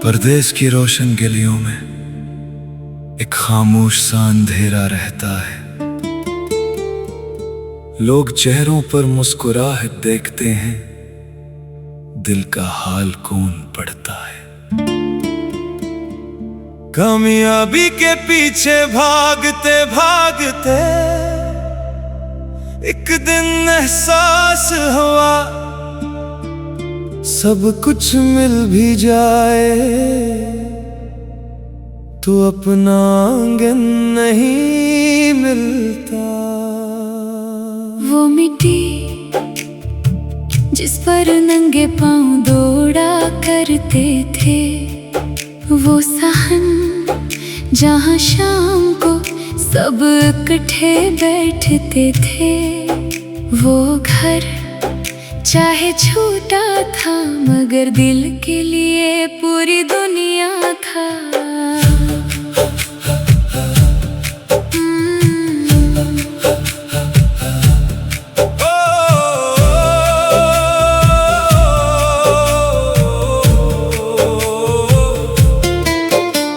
परदेस की रोशन गलियों में एक खामोश सा अंधेरा रहता है। लोग चेहरों पर मुस्कुराहट देखते हैं, दिल का हाल कौन पढ़ता है। कामयाबी के पीछे भागते भागते एक दिन एहसास हुआ, सब कुछ मिल भी जाए तो अपना आंगन नहीं मिलता। वो मिट्टी जिस पर नंगे पांव दौड़ा करते थे, वो सहन जहां शाम को सब इकट्ठे बैठते थे, वो घर चाहे छोटा था मगर दिल के लिए पूरी दुनिया था।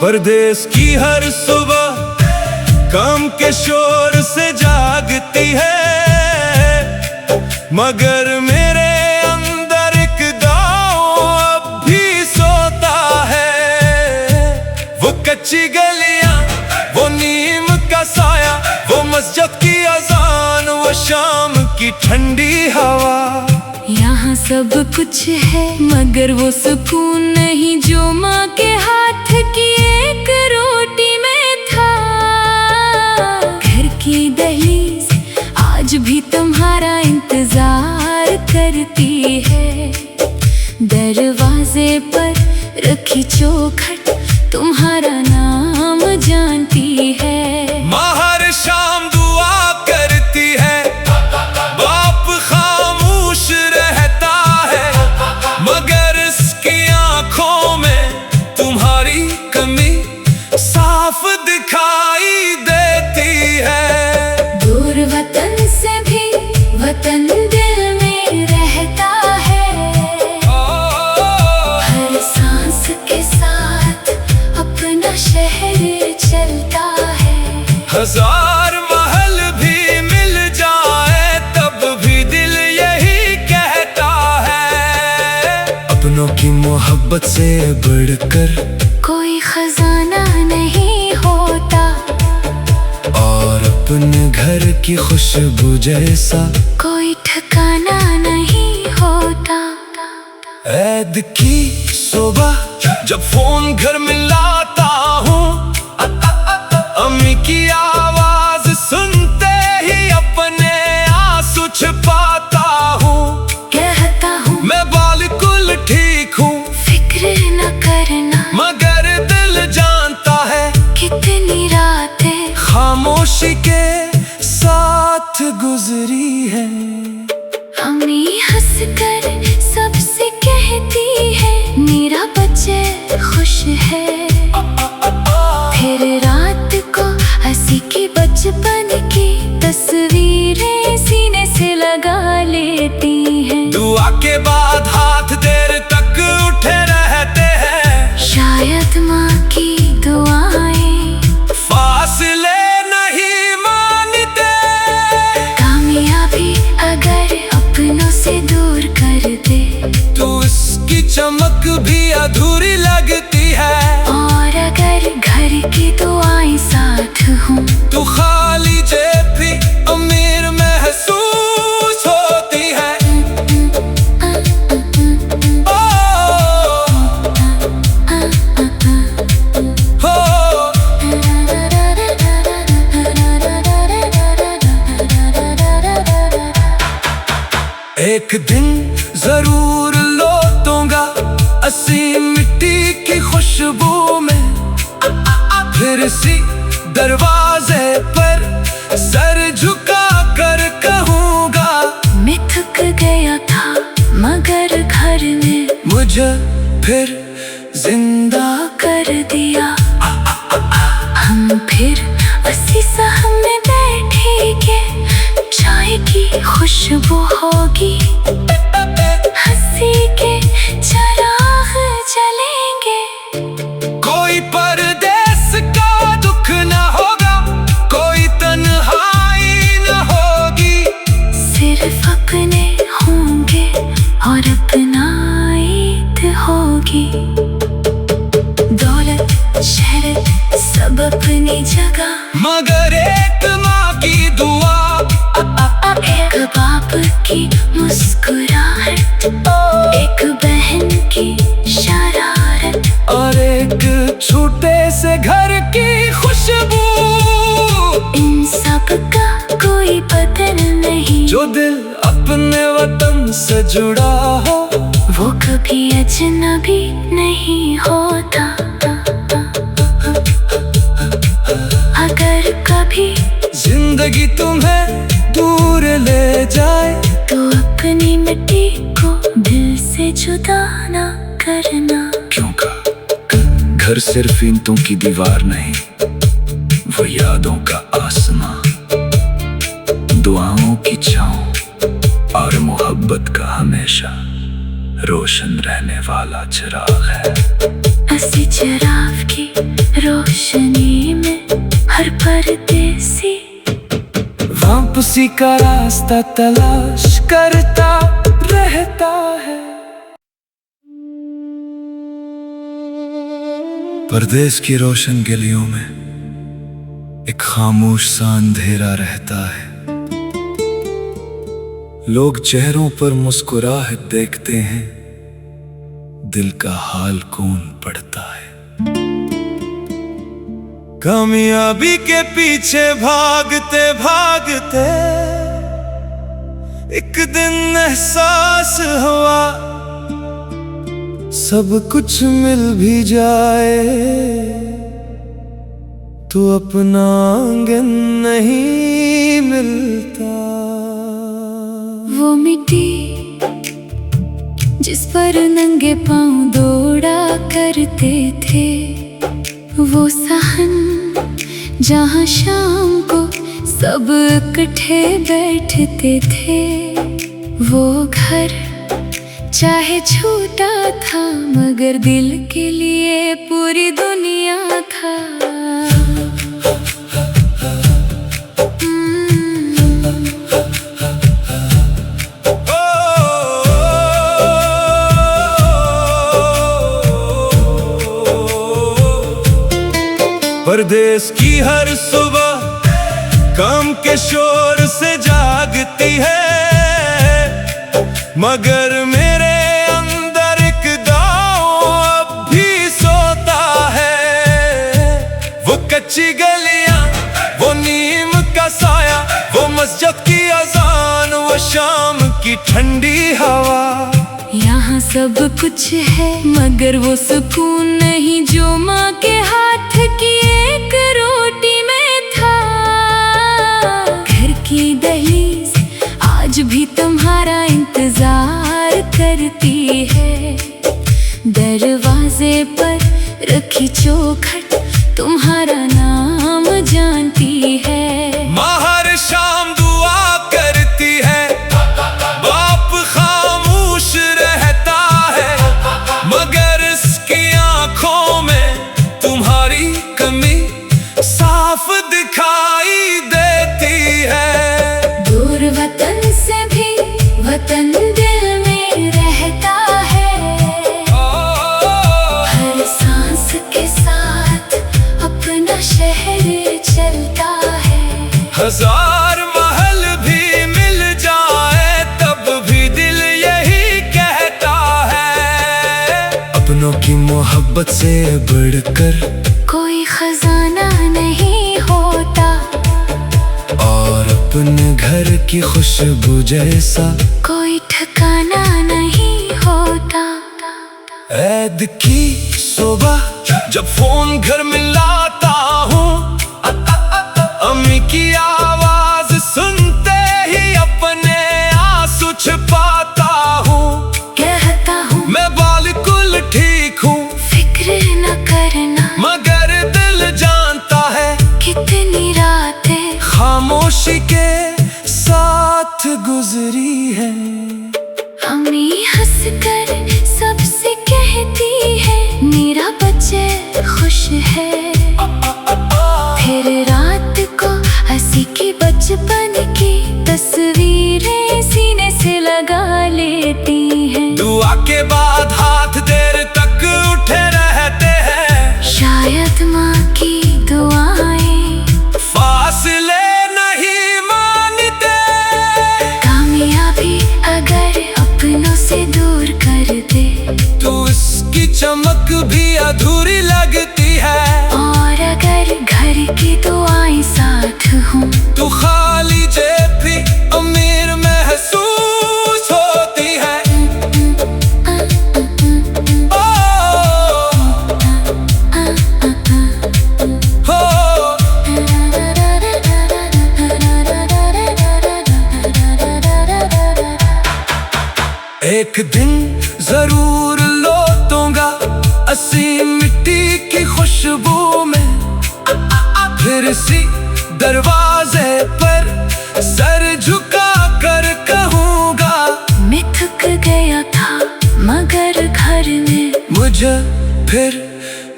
परदेस की हर सुबह काम के शोर से जागती है, मगर मेरे अंदर एक दाव अब भी सोता है। वो कच्ची गलियां, वो नीम का साया, वो मस्जिद की अजान, वो शाम की ठंडी हवा। यहाँ सब कुछ है मगर वो सुकून नहीं जो माँ के हाथ की एक रोटी में था। घर की दहलीज आज भी तुम्हारा इंतजार करती है, दरवाजे पर रखी चौखट तुम्हारा नाम जानती है। माँ हर शाम दुआ करती है, बाप खामोश रहता है, मगर इसकी आंखों में तुम्हारी कमी साफ दिखाई देती है। दूर वतन से भी वतन दिल में रहता है, हर सांस के साथ अपना शहर चलता है। हजार महल भी मिल जाए तब भी दिल यही कहता है, अपनों की मोहब्बत से बढ़कर कोई खजाना नहीं होता, और अपने घर की खुशबू जैसा कोई ठिकाना नहीं होता। ऐद की सुबह जब फोन घर में लाता हूँ, अम्मी की आवाज सुनते ही अपने आंसू छिपाता हूँ। कहता हूँ मैं बिल्कुल ठीक हूँ, फिक्र न करना, मगर दिल जानता है कितनी रातें खामोशी के साथ गुजरी है। अम्मी हंसकर सबसे कहती है मेरा बच्चा खुश है, फिर रात को हंसी की बचपन की तस्वीरें सीने से लगा लेती हैं। दुआ के बाद हाथ देर तक उठे रहते हैं, शायद माँ की दुआएं फासले नहीं मानते। कामयाबी अगर अपनों से दूर कर दे तो इसकी चमक भी अधूरी लगती है, और अगर घर की दुआएं साथ हों तो खाली जेब भी अमीर महसूस होती है। ओ, हो, एक दिन जरूर लौटूंगा अस्सी मिट्टी की खुशबू में, फिर इसी दरवाजे पर सर झुका कर कहूँगा, मैं थक गया था मगर घर ने मुझे फिर जिंदा कर दिया। हम फिर उसी सहम में बैठेंगे, चाय की खुशबू होगी, हंसी के चराग जलेंगे। की जगह, मगर एक माँ की दुआ, एक बाप की मुस्कुराहट, एक बहन की शरारत, और एक छोटे से घर की खुशबू। इन सब का कोई बदल नहीं। जो दिल अपने वतन से जुड़ा हो, वो कभी अजनबी नहीं होता। अगर कभी जिंदगी तुम्हें दूर ले जाए, तो अपनी मिट्टी को दिल से जुदा ना करना। क्यों कहा घर सिर्फ ईंटों की दीवार नहीं, वो यादों का आसमां, दुआओं की छांव और मोहब्बत का हमेशा रोशन रहने वाला चिराग है। असी चिराग की रोशनी में हर परदेसी वापसी का रास्ता तलाश करता रहता है। परदेस की रोशन गलियों में एक खामोश सा अंधेरा रहता है। लोग चेहरों पर मुस्कुराहट देखते हैं, दिल का हाल कौन पढ़ता है। कामयाबी के पीछे भागते भागते एक दिन एहसास हुआ, सब कुछ मिल भी जाए तो अपना आंगन नहीं मिलता। वो मिट्टी जिस पर नंगे पांव दौड़ा करते थे, वो सहन जहां शाम को सब इकट्ठे बैठते थे, वो घर चाहे छोटा था मगर दिल के लिए पूरी दुनिया था। परदेस की हर सुबह काम के शोर से जागती है, मगर मेरे अंदर एक दाव अब भी सोता है। वो कच्ची गलियां, वो नीम का साया, वो मस्जिद की अजान, वो शाम की ठंडी हवा। यहाँ सब कुछ है मगर वो सुकून नहीं जो माँ के हाथ की एक रोटी में था। घर की दहलीज आज भी तुम्हारा इंतजार करती है, दरवाजे पर रखी चौखट तुम्हारा नाम जानती है। माँ हर शाम दुआ करती है, बाप खामोश रहता है, मगर इसकी आंखों में तुम्हारी कमी साफ दिखाई देती है। दूर वतन से भी वतन दिल में रहता है, हर सांस के साथ अपना शहर चलता है। हजार महल भी मिल जाए तब भी दिल यही कहता है, अपनों की मोहब्बत से बढ़कर कोई खजाना नहीं होता, और अपने घर की खुशबू जैसा कोई ठिकाना नहीं होता। ऐद की सुबह जब फोन घर मिलाता हूँ, अम्मी की आवाज सुनते ही अपने आंसू छिपाता हूँ। कहता हूँ मैं बिल्कुल ठीक हूँ, फिक्र न करना, मगर दिल जानता है कितनी रातें खामोशी के साथ गुजरी है। अम्मी हंसकर सबसे कहती है मेरा बच्चा खुश है, फिर रात को हंसी की बचपन की तस्वीरें सीने से लगा लेती हैं। दुआ के बाद हाथ देर तक उठे रहते हैं, शायद माँ की दुआएं दूर कर दे। तू इसकी चमक भी अधूरी लगती है। और अगर घर की दुआएं साथ हों, तू खाली जेब भी अमीर महसूस होती है। एक दिन जरूर लौटूंगा अस्सी मिट्टी की खुशबू में, फिर इसी दरवाजे पर सर झुका कर कहूँगा, मैं थक गया था मगर घर ने मुझे फिर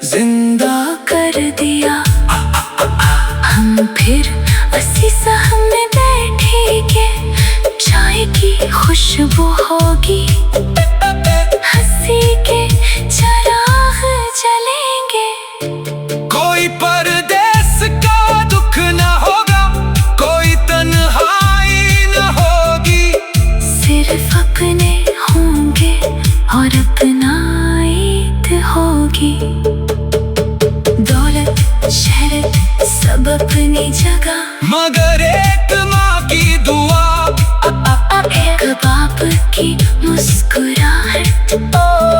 जिंदा कर दिया। हम फिर अस्सी सहम में बैठेंगे, चाय की खुशबू होगी, हंसी के चिराग जलेंगे। कोई परदेस का दुख न होगा, कोई तन्हाई न होगी, सिर्फ अपने होंगे और अपना ईद होगी। दौलत शहरत सब अपनी जगह, मगर एक माँ की दुआ, एक बाप की मुस्कुराहट,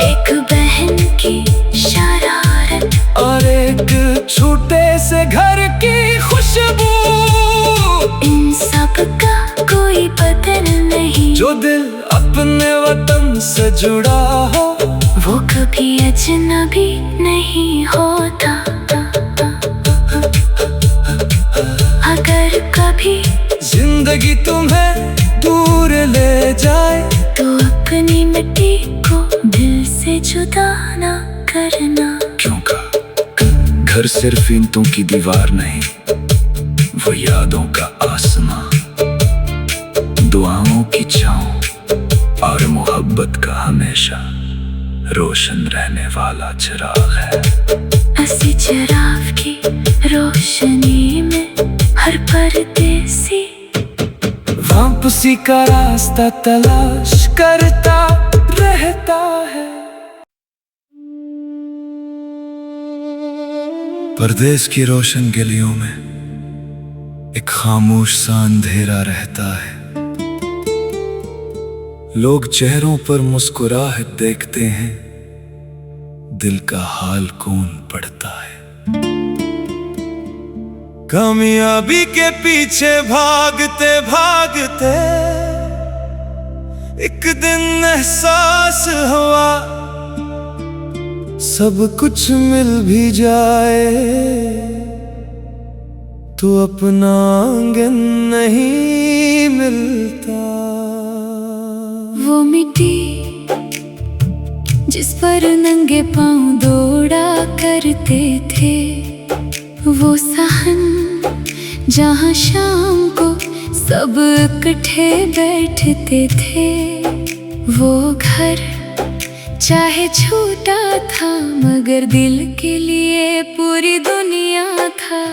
एक बहन की शरारत, और एक छोटे से घर की खुशबू। इन सब का कोई बदल नहीं। जो दिल अपने वतन से जुड़ा हो, वो कभी अजनबी नहीं होता। अगर कभी जिंदगी तुम्हें दूर ले जाए, तो अपनी मिट्टी को दिल से जुदा ना करना। क्यों का घर सिर्फ ईंटों की दीवार नहीं, वो यादों का आसमां, दुआओं की छांव और मोहब्बत का हमेशा रोशन रहने वाला चिराग है। अस्सी चिराग की रोशनी में हर परदेसी वापसी का रास्ता तलाश करता रहता है। परदेस की रोशन गलियों में एक खामोश सा अंधेरा रहता है। लोग चेहरों पर मुस्कुराहट देखते हैं, दिल का हाल कौन पढ़ता है। कामयाबी के पीछे भागते भागते एक दिन एहसास हुआ, सब कुछ मिल भी जाए तो अपना आंगन नहीं मिलता। वो मिट्टी जिस पर नंगे पांव दौड़ा करते थे, वो सहन जहाँ शाम को सब इकट्ठे बैठते थे, वो घर चाहे छोटा था मगर दिल के लिए पूरी दुनिया था।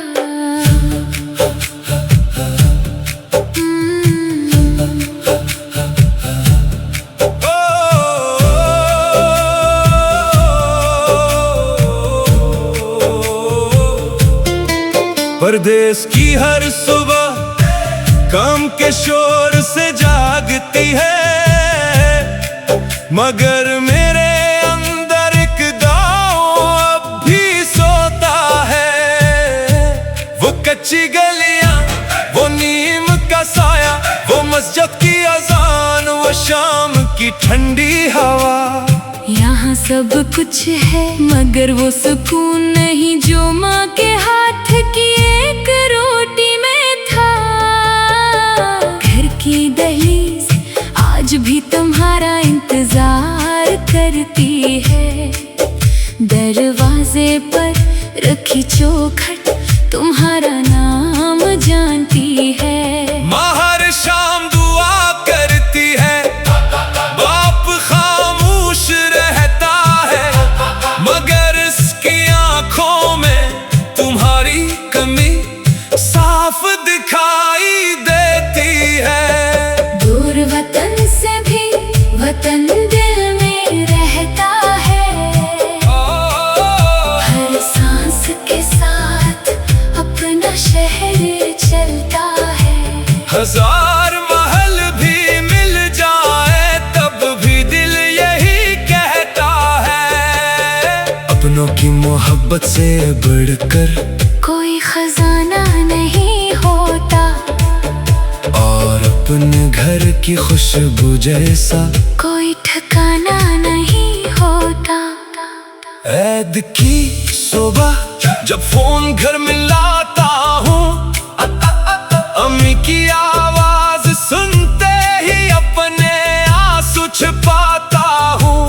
परदेस की हर सुबह काम के शोर से जागती है, मगर मेरे अंदर एक दाव अब भी सोता है। वो कच्ची गलियां, वो नीम का साया, वो मस्जिद की अजान, वो शाम की ठंडी हवा। यहाँ सब कुछ है मगर वो सुकून नहीं जो माँ के हाथ की एक रोटी में था। घर की दहलीज आज भी तुम्हारा इंतजार करती है, दरवाजे पर रखी चौखट तुम्हारा नाम जानती है। माँ हर शाम दुआ करती है, बाप खामोश रहता है, मगर इसकी आंखों में तुम्हारी कमी साफ दिखाई देती है। दूर वतन से भी वतन दिल की मोहब्बत से बढ़कर कोई खजाना नहीं होता, और अपने घर की खुशबू जैसा कोई ठिकाना नहीं होता। ऐद की सुबह जब फोन घर में लाता हूँ, अम्मी की आवाज सुनते ही अपने आंसू छिपाता हूँ।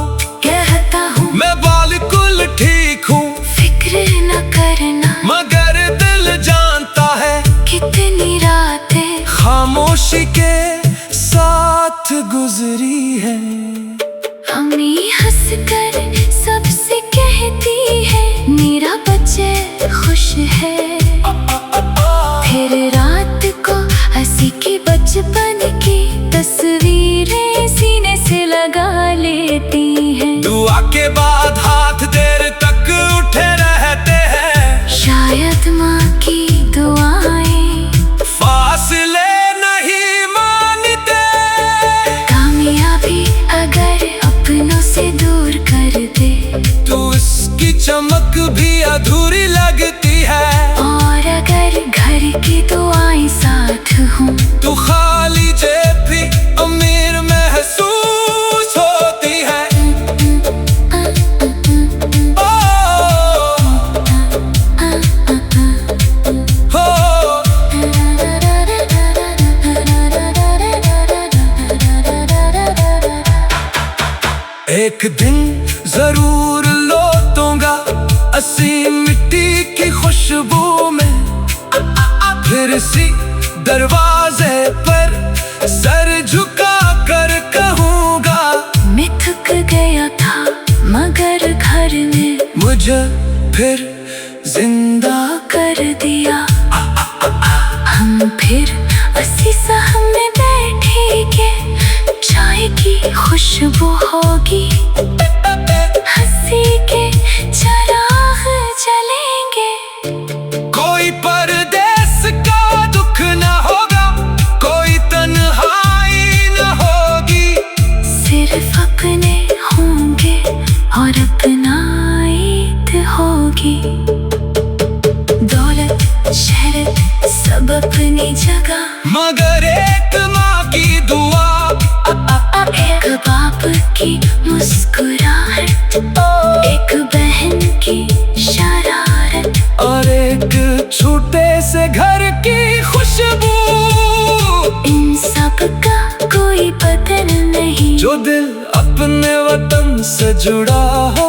कहता हूँ मैं बिल्कुल ठीक हूँ, फिक्र न करना, मगर दिल जानता है कितनी रातें खामोशी के साथ गुजरी है। अम्मी हंसकर सबसे कहती है मेरा बच्चा खुश है। फिर रात को हंसी की बचपन की तस्वीरें सीने से लगा लेती हैं। दुआ के बाद हाथ देर तक उठे रहते हैं, शायद माँ की दुआएं फासले नहीं मानते। कामयाबी अगर अपनों से दूर कर दे तू उसकी चमक भी अधूरी लगती है, और अगर घर की दुआएं साथ हों तू खाली जेब भी अमीर महसूस होती है। ओ, हो, एक दिन जरूर लौटूंगा अस्सी मिट्टी की खुशबू में, फिर इसी दरवाजे पर सर झुका कर कहूँगा मैं थक गया था मगर घर ने मुझे फिर जिंदा कर दिया। हम फिर उसी साहब में बैठेंगे, चाय की खुशबू होगी, हंसी के चिराग जलेंगे। कोई परदेस का दुख न होगा, कोई तन्हाई न होगी, सिर्फ अपने होंगे और अपना ईद होगी। दौलत शहरत सब अपनी जगह, मगर एक माँ की दुआ, एक बाप की मुस्कुराहट, एक बहन की शरारत, और एक छोटे से घर की खुशबू। इन सब का कोई बदल नहीं, जो दिल अपने वतन से जुड़ा हो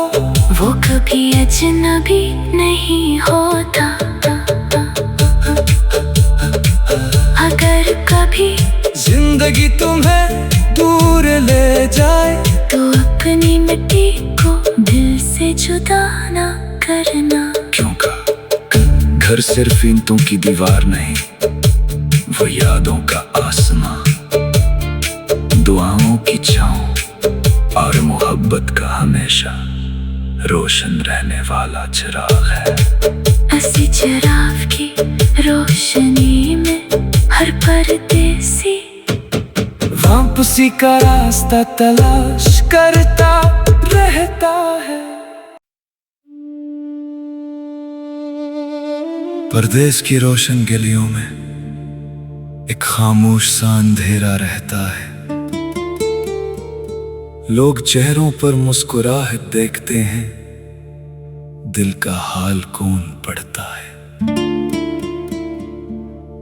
वो कभी अजनबी नहीं होता। अगर कभी जिंदगी तुम्हें दूर ले जाए तो अपनी मिट्टी को दिल से जुदा ना करना। क्यों का घर सिर्फ ईंटों की दीवार नहीं, वो यादों का आसमां, दुआओं की छांव और मोहब्बत का हमेशा रोशन रहने वाला चिराग है। ऐसी चिराग की रोशनी में हर परदेसी वापसी का रास्ता तलाश करता रहता है। परदेस की रोशन गलियों में एक खामोश सा अंधेरा रहता है। लोग चेहरों पर मुस्कुराहट देखते हैं, दिल का हाल कौन पढ़ता है।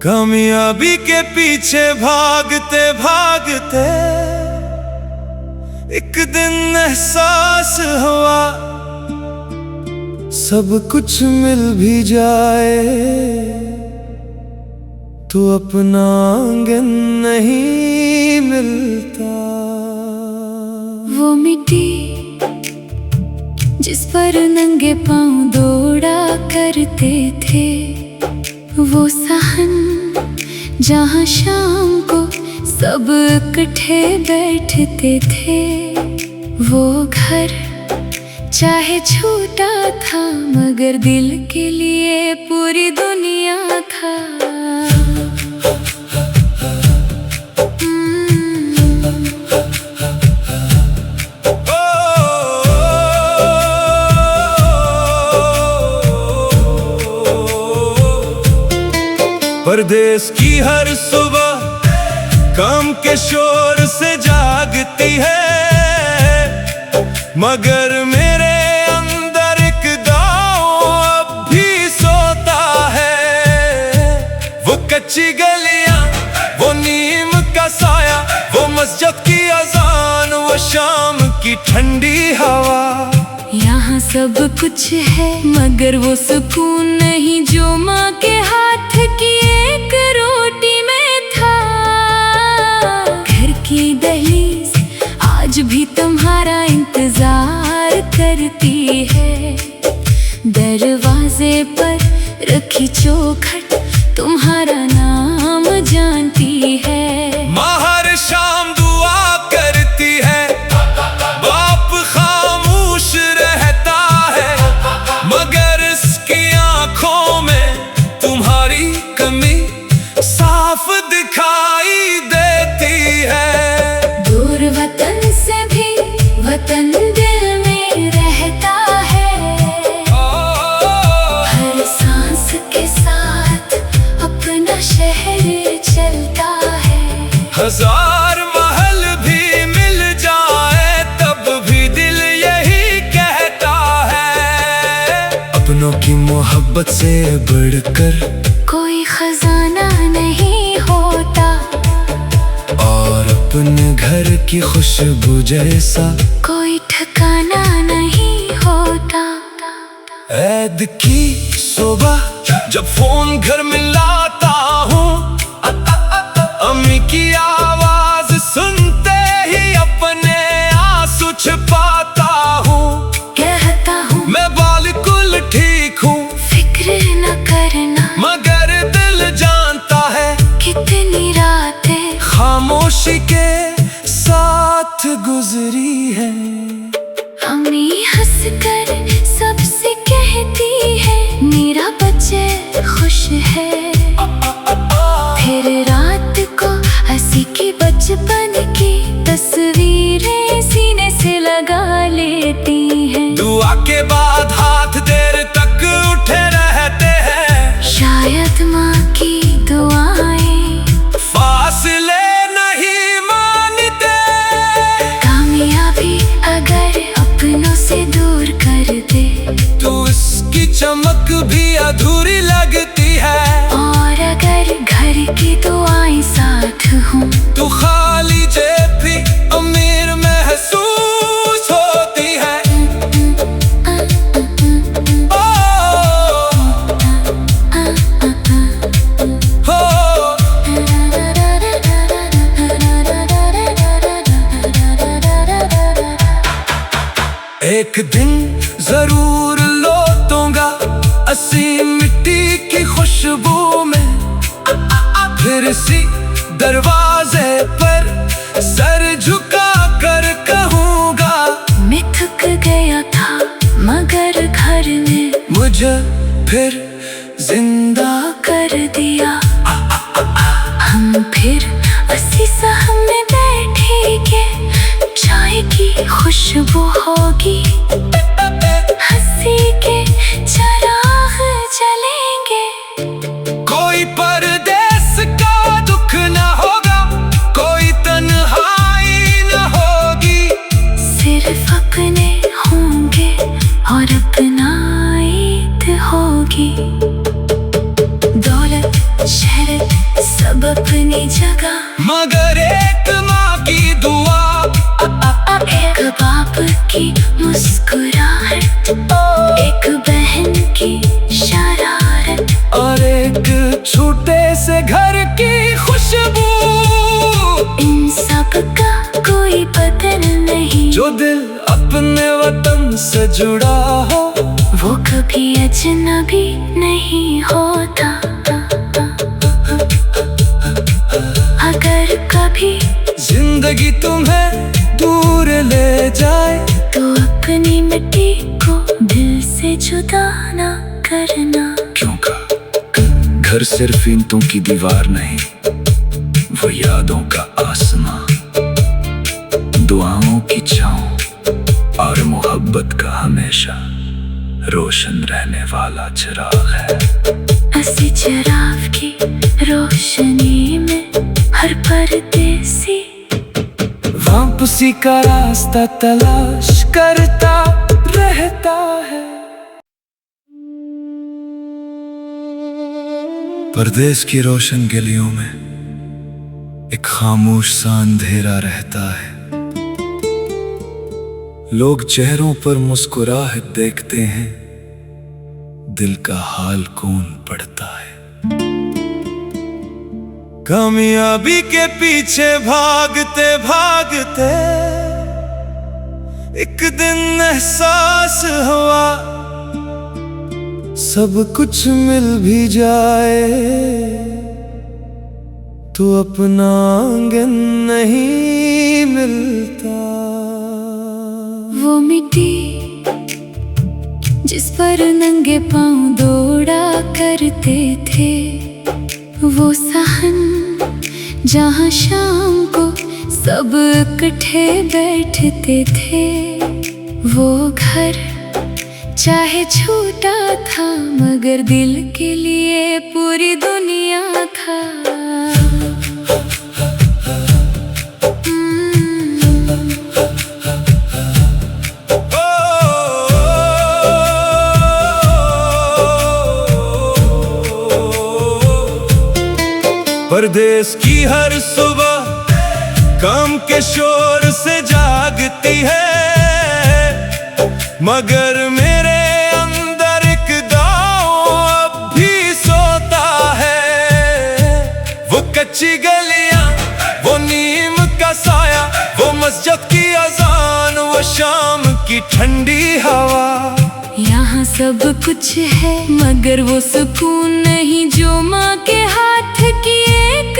कामयाबी के पीछे भागते भागते एक दिन एहसास हुआ, सब कुछ मिल भी जाए तो अपना आंगन नहीं मिलता। वो मिट्टी जिस पर नंगे पांव दौड़ा करते थे, वो सहन जहाँ शाम को सब इकट्ठे बैठते थे, वो घर चाहे छोटा था मगर दिल के लिए पूरी दुनिया था। परदेस की हर सुबह काम के शोर से जागती है, मगर मेरे अंदर एक गाँव अब भी सोता है। वो कच्ची गलियां, वो नीम का साया, वो मस्जिद की अजान, वो शाम की ठंडी हवा। यहाँ सब कुछ है मगर वो सुकून नहीं जो माँ के हाथ की एक रोटी में था। घर की दहलीज आज भी तुम्हारा इंतजार करती है, दरवाजे पर रखी चौखट तुम्हारा नाम जानती है। माँ हर शाम दुआ करती है, बाप खामोश रहता है, मगर इसकी आंखों में तुम्हारी कमी साफ दिखाई देती है। दूर वतन से भी वतन दिल में रहता है, हर सांस के साथ अपना शहर चलता है। हजार महल भी मिल जाए तब भी दिल यही कहता है, अपनों की मोहब्बत से बढ़कर कोई खजाना नहीं होता, और अपने घर की खुशबू जैसा कोई ठिकाना नहीं होता। ऐद की सुबह जब फोन घर में लाता हूँ, अम्मी की आवाज सुनते ही अपने आंसू छिपाता हूँ। कहता हूँ मैं बिल्कुल ठीक हूँ, फिक्र न करना, मगर दिल जानता है कितनी रातें खामोशी के साथ गुजरी है। अम्मी हंसकर सबसे कहती है मेरा बच्चा खुश है, फिर रात को हंसी की बचपन की तस्वीरें सीने से लगा लेती हैं। दुआ के बाद हाथ देर तक उठे रहते हैं, शायद माँ की दुआएं फासले नहीं मानते। कामयाबी अगर अपनों से दूर कर दे तो इसकी चमक भी अधूरी लगती है, और अगर घर की दुआएं साथ हों तो खाली जेब भी अमीर महसूस होती है। ओ, हो, एक दिन जरूर लौटूंगा अस्सी मिट्टी की खुशबू में, फिर इसी दरवाजे पर सर झुका कर कहूँगा मैं थक गया था मगर घर ने मुझे फिर जिंदा कर दिया। हम फिर उसी सहम में बैठेंगे, चाय की खुशबू होगी, हंसी के चिराग जलेंगे। कोई परदेस का दुख न होगा, कोई तन्हाई न होगी, सिर्फ अपने होंगे और अपना ईद होगी। दौलत शहरत सब अपनी जगह, मगर एक माँ की दुआ, एक बाप की मुस्कुराहट, एक बहन की शरारत, और एक छोटे से घर की खुशबू। इन सब का कोई बदल नहीं, जो दिल अपने वतन से जुड़ा हो वो कभी अजनबी नहीं होता। अगर कभी जिंदगी तुम्हें दूर ले जाए तो अपनी मिट्टी को दिल से जुदा ना करना। क्यों का घर सिर्फ ईंटों की दीवार नहीं, वो यादों का आसमां, दुआओं की छांव और मोहब्बत का हमेशा रोशन रहने वाला चिराग है। असी चिराग की रोशनी में हर परदेसी वापसी का रास्ता तलाश करता रहता है। परदेस की रोशन गलियों में एक खामोश सा अंधेरा रहता है। लोग चेहरों पर मुस्कुराहट देखते हैं, दिल का हाल कौन पढ़ता है। कामयाबी के पीछे भागते भागते एक दिन एहसास हुआ, सब कुछ मिल भी जाए तो अपना आंगन नहीं मिलता। वो मिट्टी जिस पर नंगे पांव दौड़ा करते थे, वो सहन जहां शाम को सब इकट्ठे बैठते थे, वो घर चाहे छोटा था मगर दिल के लिए पूरी दुनिया था। परदेस की हर सुबह काम के शोर से जागती है, मगर मेरे अंदर एक गाँव अब भी सोता है। वो कच्ची गलियां, वो नीम का साया, वो मस्जिद की अजान, वो शाम की ठंडी हवा। यहाँ सब कुछ है मगर वो सुकून नहीं जो माँ के हाथ की एक